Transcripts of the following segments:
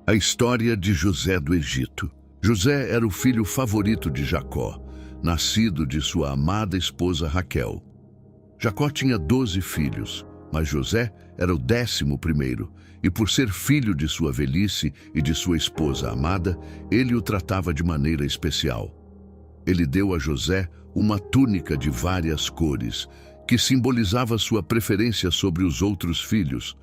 A história de José do Egito. José era o filho favorito de Jacó, nascido de sua amada esposa Raquel. Jacó tinha 12 filhos, mas José era o 11º, e por ser filho de sua velhice e de sua esposa amada, ele o tratava de maneira especial. Ele deu a José uma túnica de várias cores, que simbolizava sua preferência sobre os outros filhos.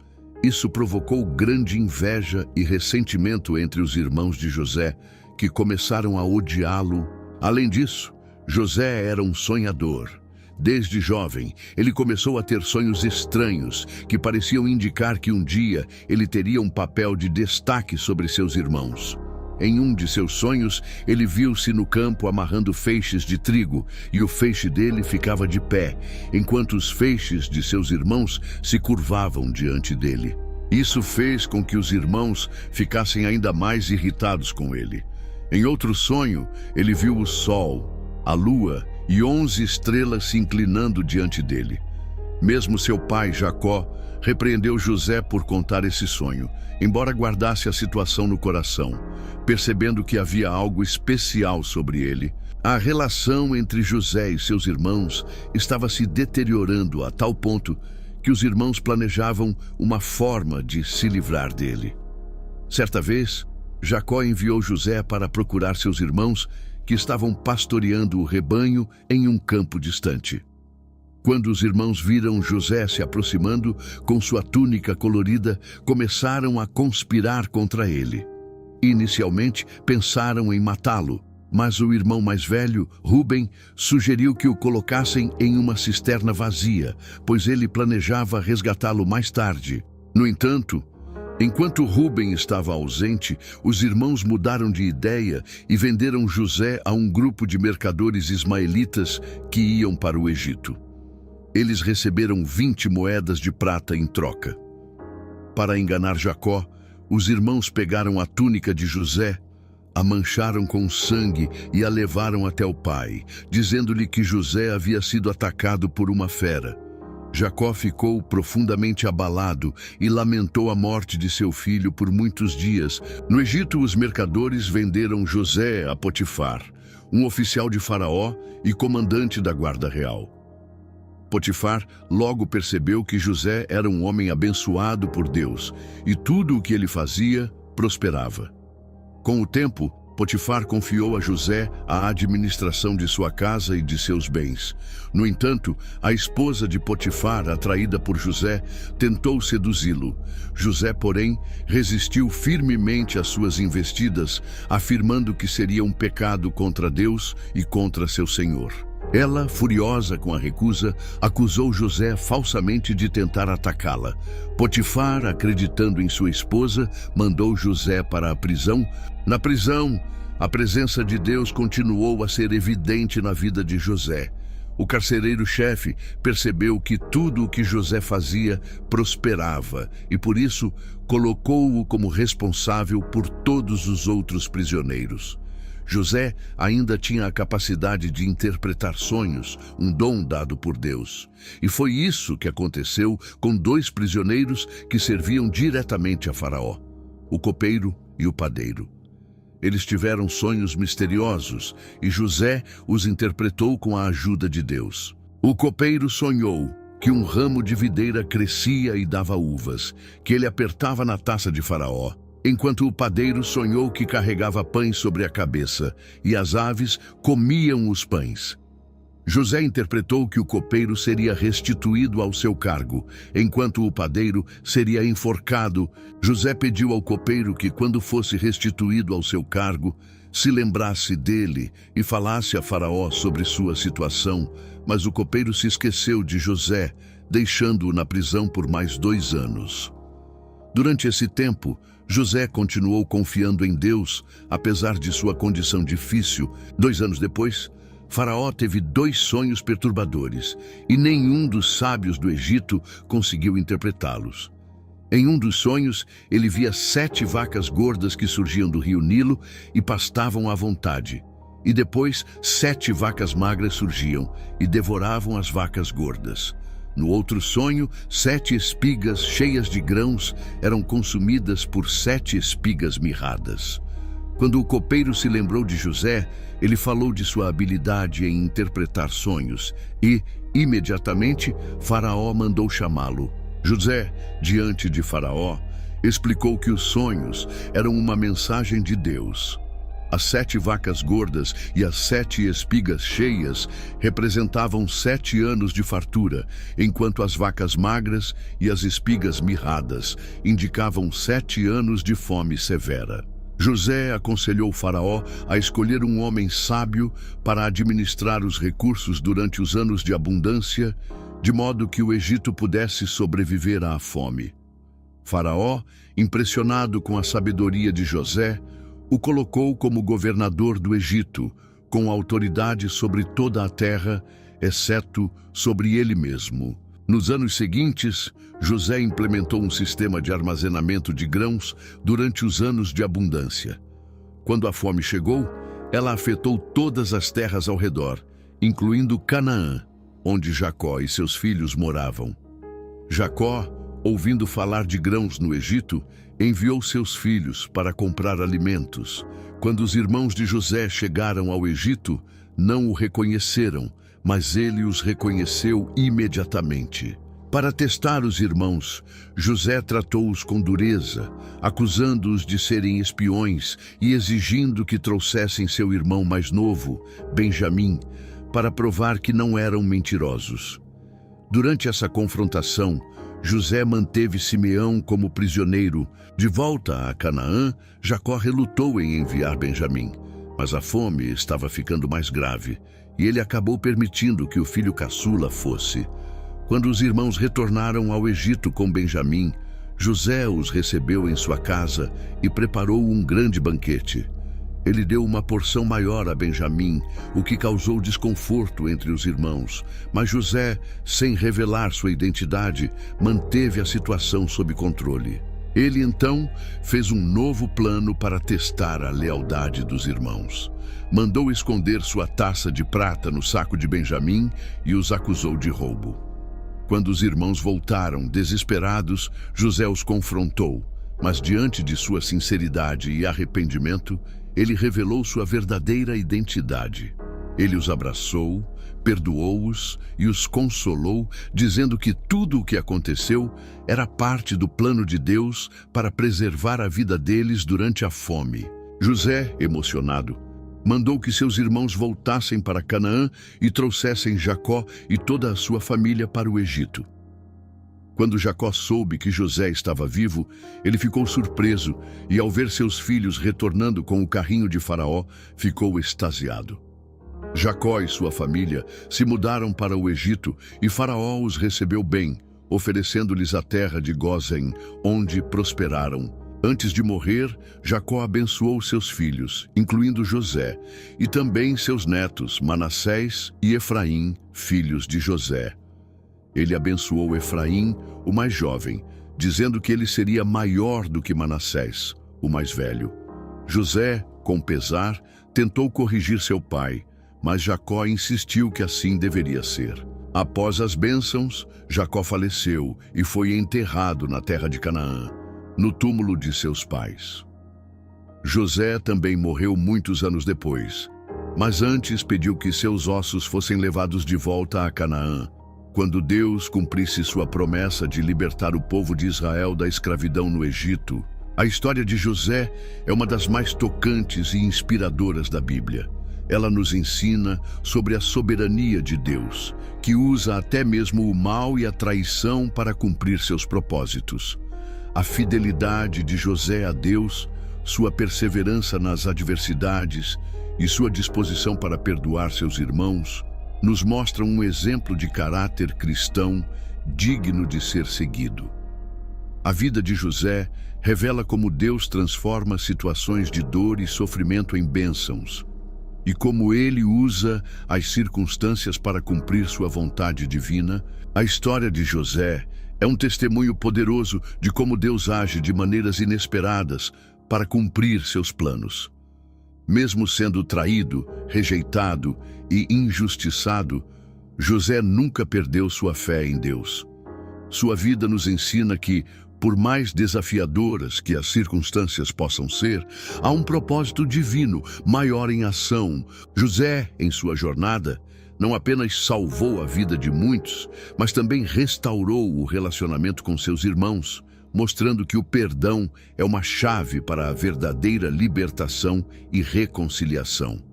Isso provocou grande inveja e ressentimento entre os irmãos de José, que começaram a odiá-lo. Além disso, José era um sonhador. Desde jovem, ele começou a ter sonhos estranhos, que pareciam indicar que um dia ele teria um papel de destaque sobre seus irmãos. Em um de seus sonhos, ele viu-se no campo amarrando feixes de trigo, e o feixe dele ficava de pé, enquanto os feixes de seus irmãos se curvavam diante dele. Isso fez com que os irmãos ficassem ainda mais irritados com ele. Em outro sonho, ele viu o sol, a lua e 11 estrelas se inclinando diante dele. Mesmo seu pai, Jacó, repreendeu José por contar esse sonho, embora guardasse a situação no coração, percebendo que havia algo especial sobre ele. A relação entre José e seus irmãos estava se deteriorando a tal ponto que os irmãos planejavam uma forma de se livrar dele. Certa vez, Jacó enviou José para procurar seus irmãos que estavam pastoreando o rebanho em um campo distante. Quando os irmãos viram José se aproximando com sua túnica colorida, começaram a conspirar contra ele. Inicialmente, pensaram em matá-lo, mas o irmão mais velho, Ruben, sugeriu que o colocassem em uma cisterna vazia, pois ele planejava resgatá-lo mais tarde. No entanto, enquanto Ruben estava ausente, os irmãos mudaram de ideia e venderam José a um grupo de mercadores ismaelitas que iam para o Egito. Eles receberam 20 moedas de prata em troca. Para enganar Jacó, os irmãos pegaram a túnica de José, a mancharam com sangue e a levaram até o pai, dizendo-lhe que José havia sido atacado por uma fera. Jacó ficou profundamente abalado e lamentou a morte de seu filho por muitos dias. No Egito, os mercadores venderam José a Potifar, um oficial de Faraó e comandante da guarda real. Potifar logo percebeu que José era um homem abençoado por Deus, e tudo o que ele fazia prosperava. Com o tempo, Potifar confiou a José a administração de sua casa e de seus bens. No entanto, a esposa de Potifar, atraída por José, tentou seduzi-lo. José, porém, resistiu firmemente às suas investidas, afirmando que seria um pecado contra Deus e contra seu senhor. Ela, furiosa com a recusa, acusou José falsamente de tentar atacá-la. Potifar, acreditando em sua esposa, mandou José para a prisão. Na prisão, a presença de Deus continuou a ser evidente na vida de José. O carcereiro-chefe percebeu que tudo o que José fazia prosperava e, por isso, colocou-o como responsável por todos os outros prisioneiros. José ainda tinha a capacidade de interpretar sonhos, um dom dado por Deus. E foi isso que aconteceu com 2 prisioneiros que serviam diretamente a Faraó, o copeiro e o padeiro. Eles tiveram sonhos misteriosos e José os interpretou com a ajuda de Deus. O copeiro sonhou que um ramo de videira crescia e dava uvas, que ele apertava na taça de Faraó, enquanto o padeiro sonhou que carregava pães sobre a cabeça, e as aves comiam os pães. José interpretou que o copeiro seria restituído ao seu cargo, enquanto o padeiro seria enforcado. José pediu ao copeiro que, quando fosse restituído ao seu cargo, se lembrasse dele e falasse a Faraó sobre sua situação, mas o copeiro se esqueceu de José, deixando-o na prisão por mais 2 anos. Durante esse tempo, José continuou confiando em Deus, apesar de sua condição difícil. 2 anos depois, Faraó teve 2 sonhos perturbadores, e nenhum dos sábios do Egito conseguiu interpretá-los. Em um dos sonhos, ele via 7 vacas gordas que surgiam do rio Nilo e pastavam à vontade. E depois, 7 vacas magras surgiam e devoravam as vacas gordas. No outro sonho, 7 espigas cheias de grãos eram consumidas por 7 espigas mirradas. Quando o copeiro se lembrou de José, ele falou de sua habilidade em interpretar sonhos e, imediatamente, Faraó mandou chamá-lo. José, diante de Faraó, explicou que os sonhos eram uma mensagem de Deus. As 7 vacas gordas e as 7 espigas cheias representavam 7 anos de fartura, enquanto as vacas magras e as espigas mirradas indicavam 7 anos de fome severa. José aconselhou Faraó a escolher um homem sábio para administrar os recursos durante os anos de abundância, de modo que o Egito pudesse sobreviver à fome. Faraó, impressionado com a sabedoria de José, o colocou como governador do Egito, com autoridade sobre toda a terra, exceto sobre ele mesmo. Nos anos seguintes, José implementou um sistema de armazenamento de grãos durante os anos de abundância. Quando a fome chegou, ela afetou todas as terras ao redor, incluindo Canaã, onde Jacó e seus filhos moravam. Jacó, ouvindo falar de grãos no Egito, enviou seus filhos para comprar alimentos. Quando os irmãos de José chegaram ao Egito, não o reconheceram, mas ele os reconheceu imediatamente. Para testar os irmãos, José tratou-os com dureza, acusando-os de serem espiões e exigindo que trouxessem seu irmão mais novo, Benjamim, para provar que não eram mentirosos. Durante essa confrontação, José manteve Simeão como prisioneiro. De volta a Canaã, Jacó relutou em enviar Benjamim, mas a fome estava ficando mais grave e ele acabou permitindo que o filho caçula fosse. Quando os irmãos retornaram ao Egito com Benjamim, José os recebeu em sua casa e preparou um grande banquete. Ele deu uma porção maior a Benjamim, o que causou desconforto entre os irmãos, mas José, sem revelar sua identidade, manteve a situação sob controle. Ele então fez um novo plano para testar a lealdade dos irmãos. Mandou esconder sua taça de prata no saco de Benjamim e os acusou de roubo. Quando os irmãos voltaram, desesperados, José os confrontou, mas diante de sua sinceridade e arrependimento, ele revelou sua verdadeira identidade. Ele os abraçou, perdoou-os e os consolou, dizendo que tudo o que aconteceu era parte do plano de Deus para preservar a vida deles durante a fome. José, emocionado, mandou que seus irmãos voltassem para Canaã e trouxessem Jacó e toda a sua família para o Egito. Quando Jacó soube que José estava vivo, ele ficou surpreso e, ao ver seus filhos retornando com o carrinho de Faraó, ficou extasiado. Jacó e sua família se mudaram para o Egito e Faraó os recebeu bem, oferecendo-lhes a terra de Gósen, onde prosperaram. Antes de morrer, Jacó abençoou seus filhos, incluindo José, e também seus netos, Manassés e Efraim, filhos de José. Ele abençoou Efraim, o mais jovem, dizendo que ele seria maior do que Manassés, o mais velho. José, com pesar, tentou corrigir seu pai, mas Jacó insistiu que assim deveria ser. Após as bênçãos, Jacó faleceu e foi enterrado na terra de Canaã, no túmulo de seus pais. José também morreu muitos anos depois, mas antes pediu que seus ossos fossem levados de volta a Canaã, quando Deus cumprisse sua promessa de libertar o povo de Israel da escravidão no Egito. A história de José é uma das mais tocantes e inspiradoras da Bíblia. Ela nos ensina sobre a soberania de Deus, que usa até mesmo o mal e a traição para cumprir seus propósitos. A fidelidade de José a Deus, sua perseverança nas adversidades e sua disposição para perdoar seus irmãos nos mostram um exemplo de caráter cristão digno de ser seguido. A vida de José revela como Deus transforma situações de dor e sofrimento em bênçãos, e como ele usa as circunstâncias para cumprir sua vontade divina. A história de José é um testemunho poderoso de como Deus age de maneiras inesperadas para cumprir seus planos. Mesmo sendo traído, rejeitado e injustiçado, José nunca perdeu sua fé em Deus. Sua vida nos ensina que, por mais desafiadoras que as circunstâncias possam ser, há um propósito divino maior em ação. José, em sua jornada, não apenas salvou a vida de muitos, mas também restaurou o relacionamento com seus irmãos, mostrando que o perdão é uma chave para a verdadeira libertação e reconciliação.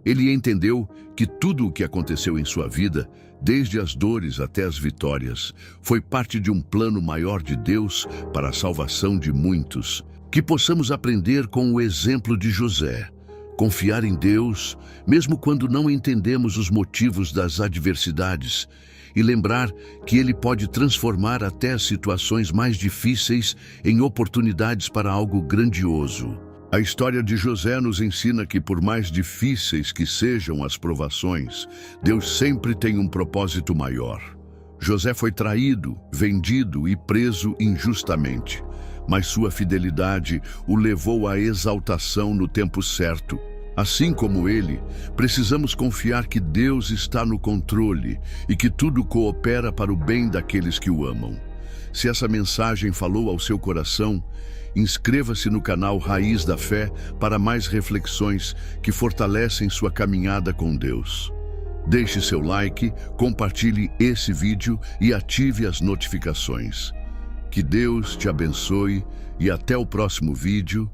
Ele entendeu que tudo o que aconteceu em sua vida, desde as dores até as vitórias, foi parte de um plano maior de Deus para a salvação de muitos. Que possamos aprender com o exemplo de José. Confiar em Deus, mesmo quando não entendemos os motivos das adversidades, e lembrar que Ele pode transformar até as situações mais difíceis em oportunidades para algo grandioso. A história de José nos ensina que, por mais difíceis que sejam as provações, Deus sempre tem um propósito maior. José foi traído, vendido e preso injustamente, mas sua fidelidade o levou à exaltação no tempo certo. Assim como ele, precisamos confiar que Deus está no controle e que tudo coopera para o bem daqueles que o amam. Se essa mensagem falou ao seu coração, inscreva-se no canal Raiz da Fé para mais reflexões que fortalecem sua caminhada com Deus. Deixe seu like, compartilhe esse vídeo e ative as notificações. Que Deus te abençoe e até o próximo vídeo.